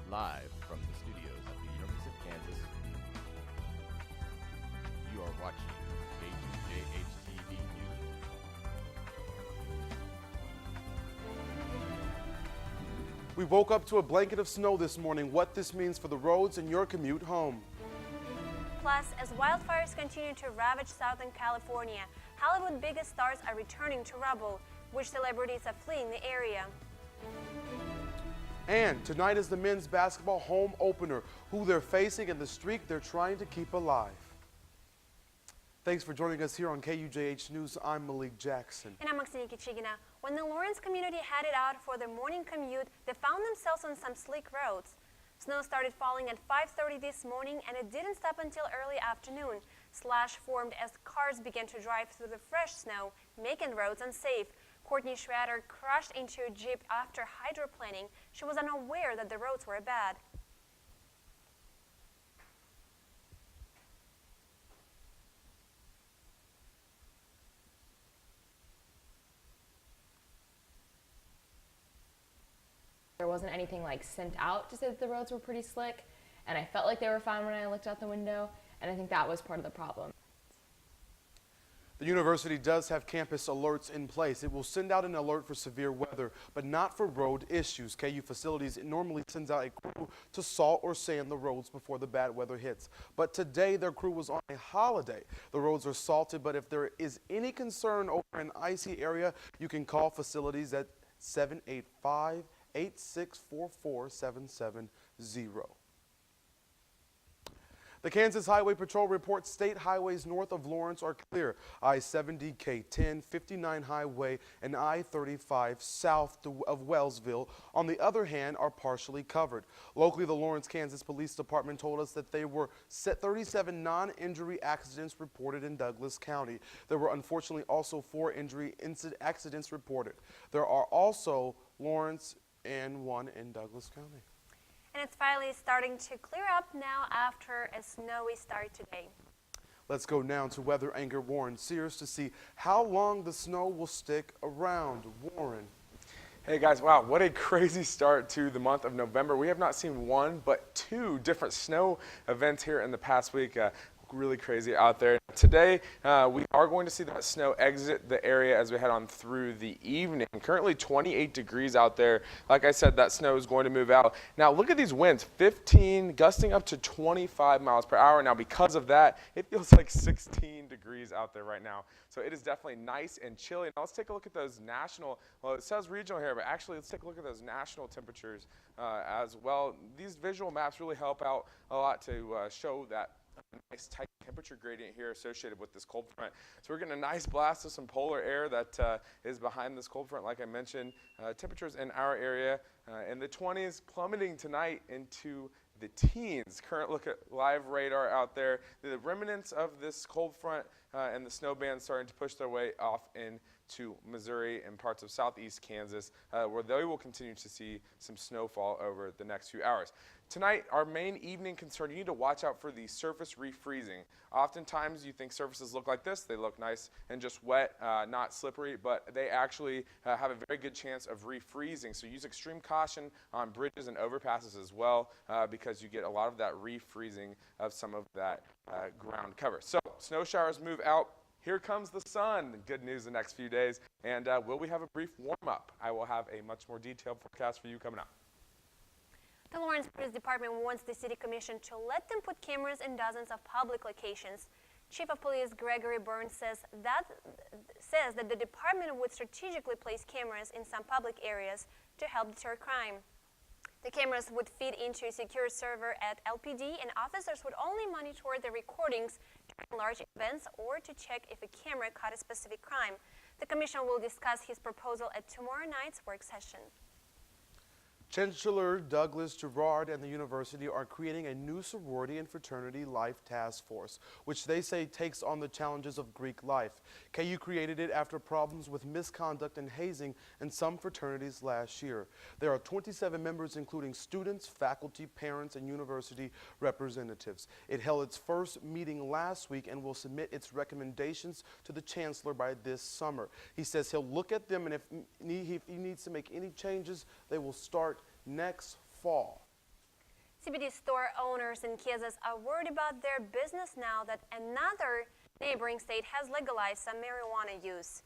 Live from the studios of the University of Kansas, you are watching KUJH TV News. We woke up to a blanket of snow this morning. What this means for the roads and your commute home. Plus, as wildfires continue to ravage Southern California, Hollywood's biggest stars are returning to rubble, which celebrities are fleeing the area. And tonight is the men's basketball home opener, who they're facing and the streak they're trying to keep alive. Thanks for joining us here on KUJH News. I'm Malik Jackson. And I'm Maxine Kichigina. When the Lawrence community headed out for their morning commute, they found themselves on some slick roads. Snow started falling at 5:30 this morning, and it didn't stop until early afternoon. Slush formed as cars began to drive through the fresh snow, making roads unsafe. Courtney Schrader crashed into a Jeep after hydroplaning. She was unaware that the roads were bad. There wasn't anything like sent out to say that the roads were pretty slick, and I felt like they were fine when I looked out the window, and I think that was part of the problem. The university does have campus alerts in place. It will send out an alert for severe weather, but not for road issues. KU Facilities normally sends out a crew to salt or sand the roads before the bad weather hits. But today their crew was on a holiday. The roads are salted, but if there is any concern over an icy area, you can call facilities at 785-8644-770. The Kansas Highway Patrol reports state highways north of Lawrence are clear. I-70, K-10, 59 Highway, and I-35 south of Wellsville, on the other hand, are partially covered. Locally, the Lawrence, Kansas Police Department told us that there were 37 non-injury accidents reported in Douglas County. There were unfortunately also 4 injury accidents reported. There are also Lawrence and 1 in Douglas County. And it's finally starting to clear up now after a snowy start today. Let's go now to weather anchor Warren Sears to see how long the snow will stick around. Warren. Hey guys, wow, what a crazy start to the month of November. We have not seen 1 but 2 different snow events here in the past week. Really crazy out there. Today, we are going to see that snow exit the area as we head on through the evening. Currently 28 degrees out there. Like I said, that snow is going to move out. Now look at these winds, 15, gusting up to 25 miles per hour. Now because of that, it feels like 16 degrees out there right now. So it is definitely nice and chilly. Now let's take a look at those national, well it says regional here, but actually let's take a look at those national temperatures as well. These visual maps really help out a lot to show that nice tight temperature gradient here associated with this cold front. So we're getting a nice blast of some polar air that is behind this cold front. Like I mentioned, temperatures in our area in the 20s, plummeting tonight into the teens. Current look at live radar out there. The remnants of this cold front and the snow band starting to push their way off into Missouri and parts of southeast Kansas, where they will continue to see some snowfall over the next few hours. Tonight, our main evening concern, you need to watch out for the surface refreezing. Oftentimes, you think surfaces look like this. They look nice and just wet, not slippery, but they actually have a very good chance of refreezing. So use extreme caution on bridges and overpasses as well, because you get a lot of that refreezing of some of that ground cover. So snow showers move out. Here comes the sun. Good news the next few days. And will we have a brief warm-up? I will have a much more detailed forecast for you coming up. The Lawrence Police Department wants the City Commission to let them put cameras in dozens of public locations. Chief of Police Gregory Burns says that the department would strategically place cameras in some public areas to help deter crime. The cameras would feed into a secure server at LPD, and officers would only monitor the recordings during large events or to check if a camera caught a specific crime. The commission will discuss his proposal at tomorrow night's work session. Chancellor Douglas Girard and the university are creating a new sorority and fraternity life task force, which they say takes on the challenges of Greek life. KU created it after problems with misconduct and hazing in some fraternities last year. There are 27 members, including students, faculty, parents, and university representatives. It held its first meeting last week and will submit its recommendations to the chancellor by this summer. He says he'll look at them, and if he needs to make any changes, they will start next fall. CBD store owners in Kansas are worried about their business now that another neighboring state has legalized some marijuana use.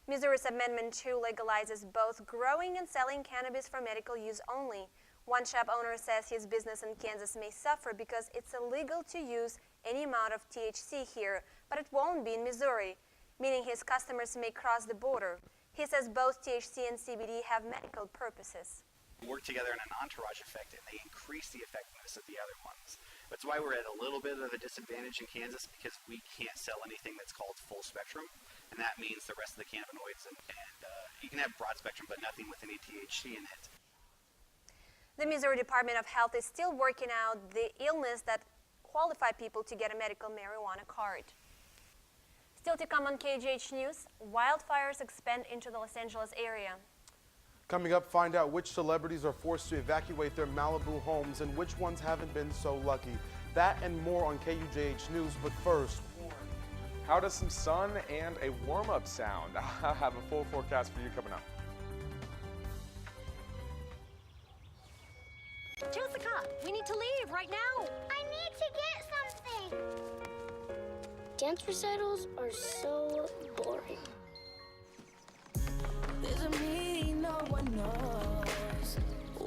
Missouri's Amendment 2 legalizes both growing and selling cannabis for medical use only. One shop owner says his business in Kansas may suffer because it's illegal to use any amount of THC here, but it won't be in Missouri, meaning his customers may cross the border. He says both THC and CBD have medical purposes. Work together in an entourage effect, and they increase the effectiveness of the other ones. That's why we're at a little bit of a disadvantage in Kansas, because we can't sell anything that's called full spectrum, and that means the rest of the cannabinoids, and you can have broad spectrum, but nothing with any THC in it. The Missouri Department of Health is still working out the illness that qualify people to get a medical marijuana card. Still to come on KUJH News, wildfires expand into the Los Angeles area. Coming up, find out which celebrities are forced to evacuate their Malibu homes and which ones haven't been so lucky. That and more on KUJH News, but first, how does some sun and a warm-up sound? I have a full forecast for you coming up. Jessica, we need to leave right now. I need to get something. Dance recitals are so boring. There's a meaning no one knows.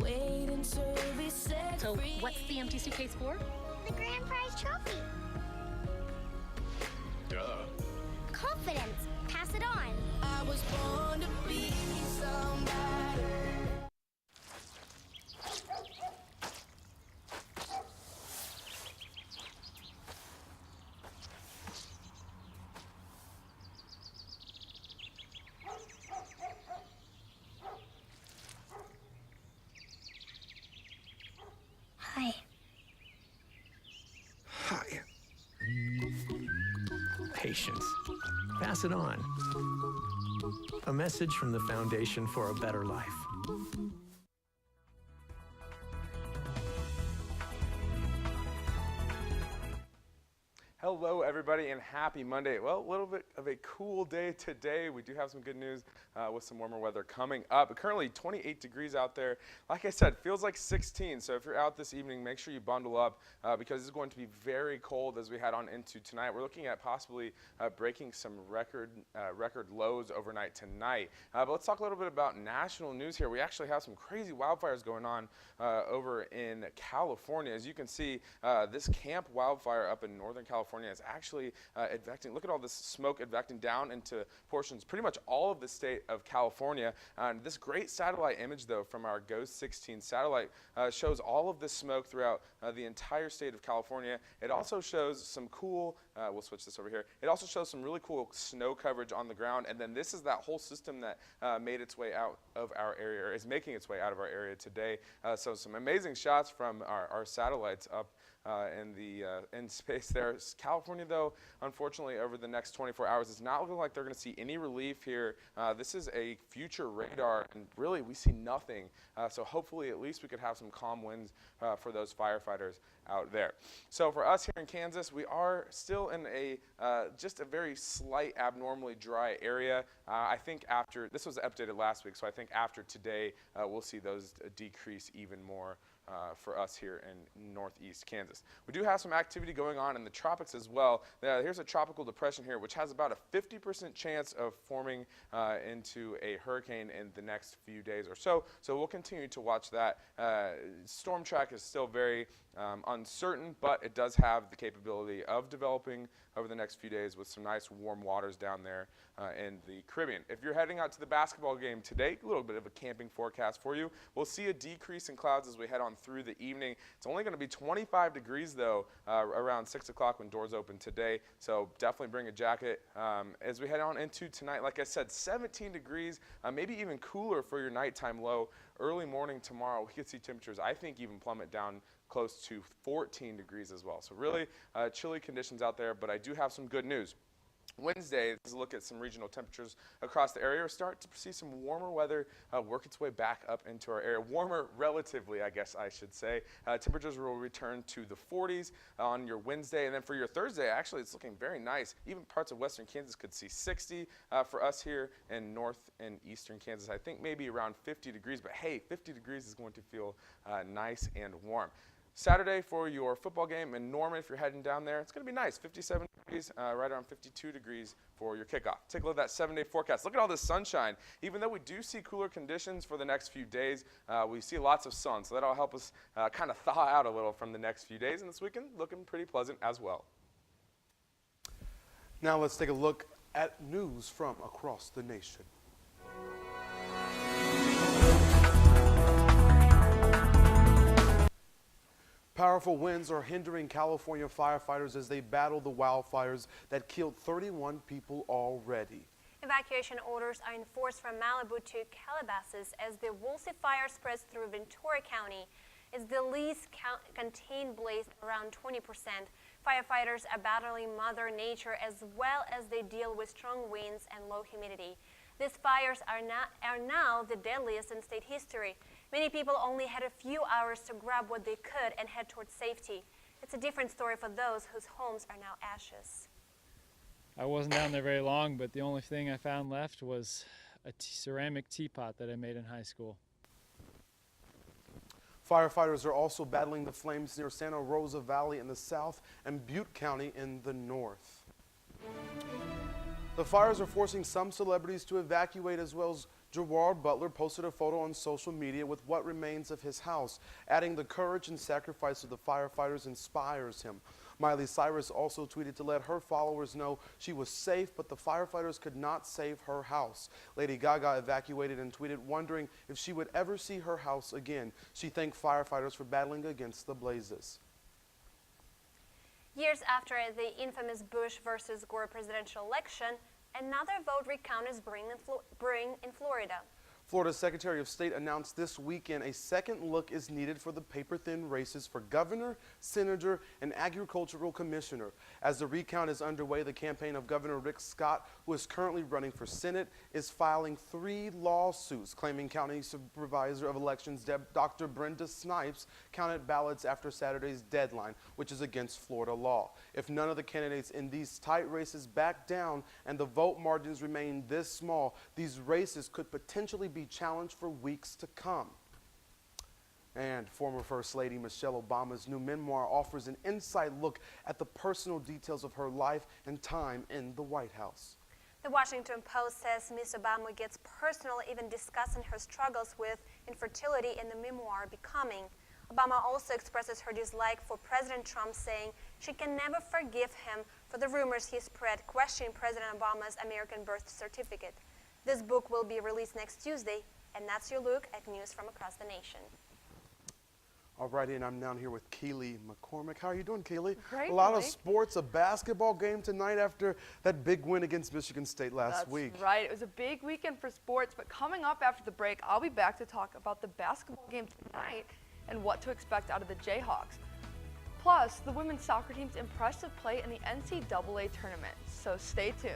Waiting to be set So free. what's the empty suitcase for? The grand prize trophy. Duh. Confidence. Pass it on. I was born to be somebody. Hi. Hi. Patience. Pass it on. A message from the Foundation for a Better Life. Hello, everybody, and happy Monday. Well, a little bit of a cool day today. We do have some good news with some warmer weather coming up. Currently 28 degrees out there. Like I said, feels like 16. So if you're out this evening, make sure you bundle up because it's going to be very cold as we head on into tonight. We're looking at possibly breaking some record lows overnight tonight. But let's talk a little bit about national news here. We actually have some crazy wildfires going on over in California. As you can see, this Camp wildfire up in Northern California is actually advecting. Look at all this smoke advecting down into portions, pretty much all of the state of California. This great satellite image, though, from our GHOST 16 satellite shows all of this smoke throughout the entire state of California. It also shows some cool, we'll switch this over here. It also shows some really cool snow coverage on the ground. And then this is that whole system that made its way out of our area, or is making its way out of our area today. So some amazing shots from our satellites up in space there. California, though, unfortunately, over the next 24 hours, it's not looking like they're going to see any relief here. This is a future radar, and really, we see nothing. So hopefully, at least we could have some calm winds for those firefighters out there. So for us here in Kansas, we are still in just a very slight, abnormally dry area. I think after, this was updated last week, so I think after today, we'll see those decrease even more. For us here in northeast Kansas. We do have some activity going on in the tropics as well. Here's a tropical depression here, which has about a 50% chance of forming into a hurricane in the next few days or so. So we'll continue to watch that. Storm track is still very uncertain, but it does have the capability of developing over the next few days with some nice warm waters down there in the Caribbean. If you're heading out to the basketball game today, a little bit of a camping forecast for you. We'll see a decrease in clouds as we head on through the evening. It's only going to be 25 degrees, though, around 6 o'clock when doors open today. So definitely bring a jacket. As we head on into tonight, like I said, 17 degrees, maybe even cooler for your nighttime low. Early morning tomorrow, we could see temperatures, I think, even plummet down close to 14 degrees as well. So really chilly conditions out there, but I do have some good news. Wednesday, let's look at some regional temperatures across the area. We'll start to see some warmer weather work its way back up into our area. Warmer relatively, I guess I should say. Temperatures will return to the 40s on your Wednesday. And then for your Thursday, actually, it's looking very nice. Even parts of western Kansas could see 60 for us here in north and eastern Kansas. I think maybe around 50 degrees. But hey, 50 degrees is going to feel nice and warm. Saturday for your football game in Norman, if you're heading down there, it's going to be nice. 57 degrees, right around 52 degrees for your kickoff. Take a look at that 7-day forecast. Look at all this sunshine. Even though we do see cooler conditions for the next few days, we see lots of sun. So that'll help us kind of thaw out a little from the next few days. And this weekend looking pretty pleasant as well. Now let's take a look at news from across the nation. Powerful winds are hindering California firefighters as they battle the wildfires that killed 31 people already. Evacuation orders are enforced from Malibu to Calabasas as the Woolsey fire spreads through Ventura County. It's the least contained blaze, around 20%. Firefighters are battling Mother Nature as well as they deal with strong winds and low humidity. These fires are now the deadliest in state history. Many people only had a few hours to grab what they could and head towards safety. It's a different story for those whose homes are now ashes. I wasn't down there very long, but the only thing I found left was a ceramic teapot that I made in high school. Firefighters are also battling the flames near Santa Rosa Valley in the south and Butte County in the north. The fires are forcing some celebrities to evacuate as well as Gerard Butler posted a photo on social media with what remains of his house, adding the courage and sacrifice of the firefighters inspires him. Miley Cyrus also tweeted to let her followers know she was safe, but the firefighters could not save her house. Lady Gaga evacuated and tweeted wondering if she would ever see her house again. She thanked firefighters for battling against the blazes. Years after the infamous Bush versus Gore presidential election, another vote recount is brewing in Florida. Florida's Secretary of State announced this weekend a second look is needed for the paper-thin races for governor, senator, and agricultural commissioner. As the recount is underway, the campaign of Governor Rick Scott, who is currently running for Senate, is filing 3 lawsuits claiming County Supervisor of Elections Dr. Brenda Snipes counted ballots after Saturday's deadline, which is against Florida law. If none of the candidates in these tight races back down and the vote margins remain this small, these races could potentially be challenged for weeks to come. And former First Lady Michelle Obama's new memoir offers an inside look at the personal details of her life and time in the White House. The Washington Post says Ms. Obama gets personal, even discussing her struggles with infertility in the memoir Becoming. Obama also expresses her dislike for President Trump, saying she can never forgive him for the rumors he spread questioning President Obama's American birth certificate. This book will be released next Tuesday, and that's your look at news from across the nation. All righty, and I'm down here with Keely McCormick. How are you doing, Keely? Great, a lot Mike. of sports, a basketball game tonight after that big win against Michigan State last week. That's right. It was a big weekend for sports, but coming up after the break, I'll be back to talk about the basketball game tonight and what to expect out of the Jayhawks. Plus, the women's soccer team's impressive play in the NCAA tournament, so stay tuned.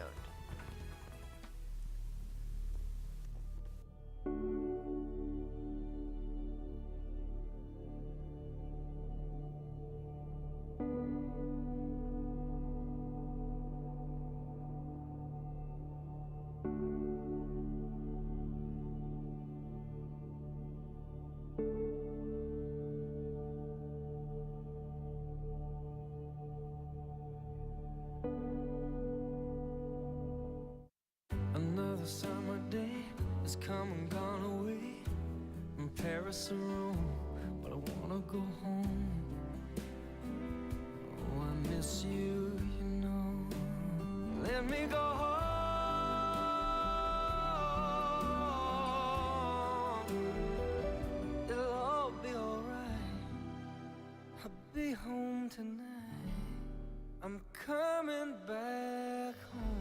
Another summer day has come and gone away from Paris or Rome, but I wanna go home. Oh, I miss you, you know. Let me go home. It'll all be alright. I'll be home tonight. I'm coming back home.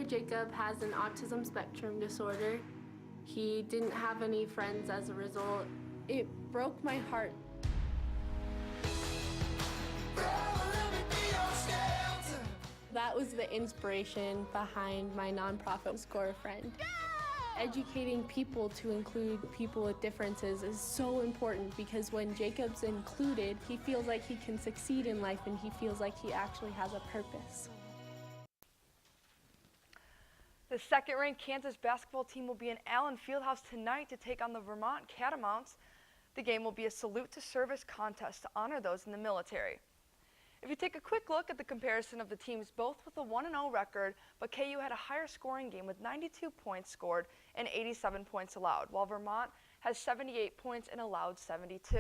Jacob has an autism spectrum disorder. He didn't have any friends as a result. It broke my heart. That was the inspiration behind my nonprofit, Score a Friend. Educating people to include people with differences is so important because when Jacob's included, he feels like he can succeed in life and he feels like he actually has a purpose. The second-ranked Kansas basketball team will be in Allen Fieldhouse tonight to take on the Vermont Catamounts. The game will be a salute to service contest to honor those in the military. If you take a quick look at the comparison of the teams, both with a 1-0 record, but KU had a higher scoring game with 92 points scored and 87 points allowed, while Vermont has 78 points and allowed 72.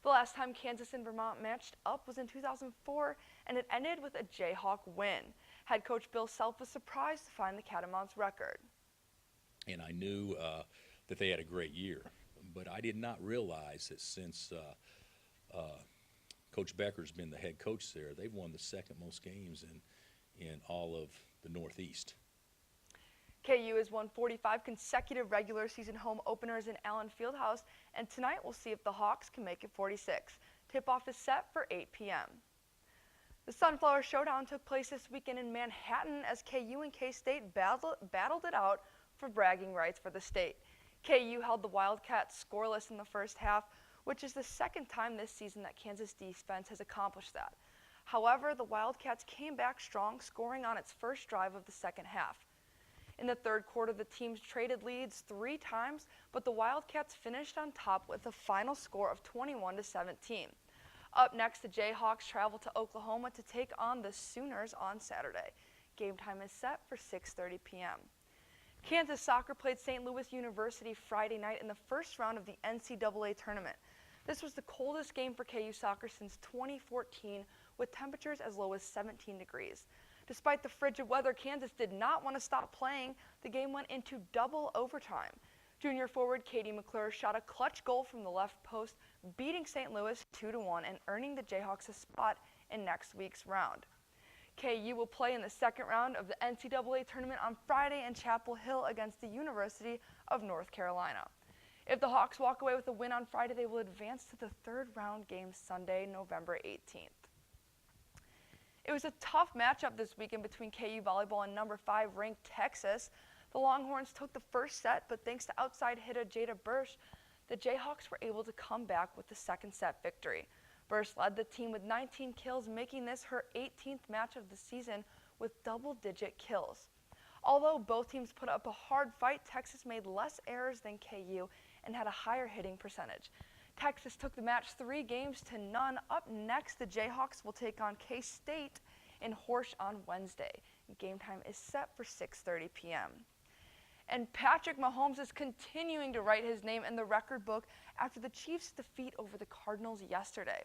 The last time Kansas and Vermont matched up was in 2004, and it ended with a Jayhawk win. Head coach Bill Self was surprised to find the Catamounts record. And I knew that they had a great year, but I did not realize that since Coach Becker's been the head coach there, they've won the second most games in all of the Northeast. KU has won 45 consecutive regular season home openers in Allen Fieldhouse, and tonight we'll see if the Hawks can make it 46. Tip-off is set for 8 p.m. The Sunflower Showdown took place this weekend in Manhattan as KU and K-State battled it out for bragging rights for the state. KU held the Wildcats scoreless in the first half, which is the second time this season that Kansas defense has accomplished that. However, the Wildcats came back strong, scoring on its first drive of the second half. In the third quarter, the teams traded leads 3 times, but the Wildcats finished on top with a final score of 21-17. Up next, the Jayhawks travel to Oklahoma to take on the Sooners on Saturday. Game time is set for 6:30 p.m. Kansas soccer played St. Louis University Friday night in the first round of the NCAA tournament. This was the coldest game for KU soccer since 2014, with temperatures as low as 17 degrees. Despite the frigid weather, Kansas did not want to stop playing. The game went into double overtime. Junior forward Katie McClure shot a clutch goal from the left post, beating St. Louis 2-1 and earning the Jayhawks a spot in next week's round. KU will play in the second round of the NCAA tournament on Friday in Chapel Hill against the University of North Carolina. If the Hawks walk away with a win on Friday, they will advance to the third round game Sunday, November 18th. It was a tough matchup this weekend between KU volleyball and number 5 ranked Texas. The Longhorns took the first set, but thanks to outside hitter Jada Bursch, the Jayhawks were able to come back with the second set victory. Bursch led the team with 19 kills, making this her 18th match of the season with double-digit kills. Although both teams put up a hard fight, Texas made less errors than KU and had a higher hitting percentage. Texas took the match 3-0. Up next, the Jayhawks will take on K-State in Horsh on Wednesday. Game time is set for 6:30 p.m. And Patrick Mahomes is continuing to write his name in the record book after the Chiefs' defeat over the Cardinals yesterday.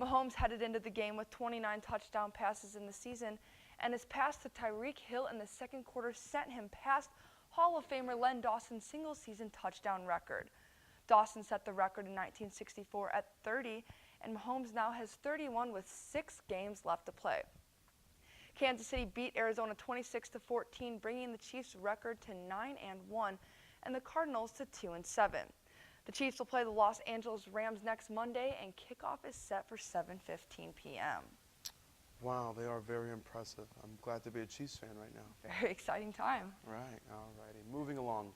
Mahomes headed into the game with 29 touchdown passes in the season, and his pass to Tyreek Hill in the second quarter sent him past Hall of Famer Len Dawson's single-season touchdown record. Dawson set the record in 1964 at 30, and Mahomes now has 31 with 6 games left to play. Kansas City beat Arizona 26-14, bringing the Chiefs' record to 9-1 and the Cardinals to 2-7. The Chiefs will play the Los Angeles Rams next Monday, and kickoff is set for 7:15 p.m. Wow, they are very impressive. I'm glad to be a Chiefs fan right now. Very exciting time. Right, all righty. Moving along.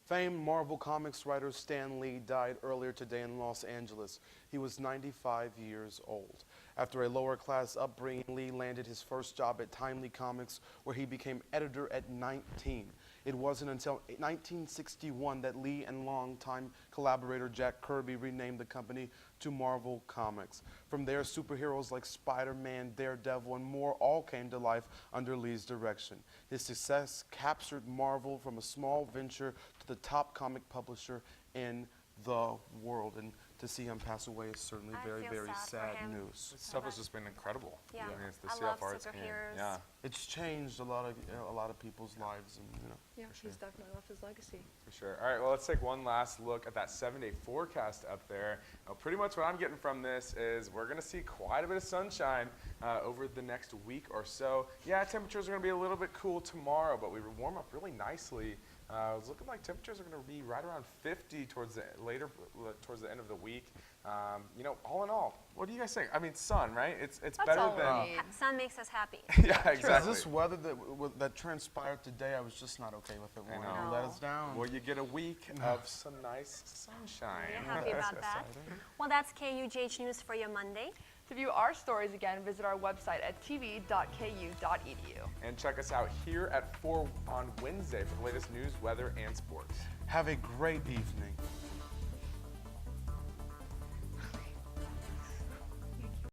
Famed Marvel Comics writer Stan Lee died earlier today in Los Angeles. He was 95 years old. After a lower-class upbringing, Lee landed his first job at Timely Comics, where he became editor at 19. It wasn't until 1961 that Lee and longtime collaborator Jack Kirby renamed the company to Marvel Comics. From there, superheroes like Spider-Man, Daredevil, and more all came to life under Lee's direction. His success captured Marvel from a small venture to the top comic publisher in the world. And to see him pass away is certainly very, very sad news. This stuff has just been incredible. Yeah, I mean, it's the I CF love arts superheroes. Yeah, It's changed a lot of people's lives, and Yeah, he's definitely left his legacy. for sure. All right, well, let's take one last look at that 7-day forecast up there. Pretty much what I'm getting from this is we're going to see quite a bit of sunshine over the next week or so. Yeah, temperatures are going to be a little bit cool tomorrow, but we warm up really nicely. It's looking like temperatures are going to be right around 50 towards the end of the week. You know, all in all, what do you guys think? I mean, sun, right? It's better than Sun makes us happy. yeah, exactly. This weather that transpired today, I was just not okay with it. I know. Let us down. Well, you get a week of some nice sunshine. We're happy about that. Well, that's KUJH News for your Monday. To view our stories again, visit our website at tv.ku.edu. And check us out here at 4 on Wednesday for the latest news, weather, and sports. Have a great evening.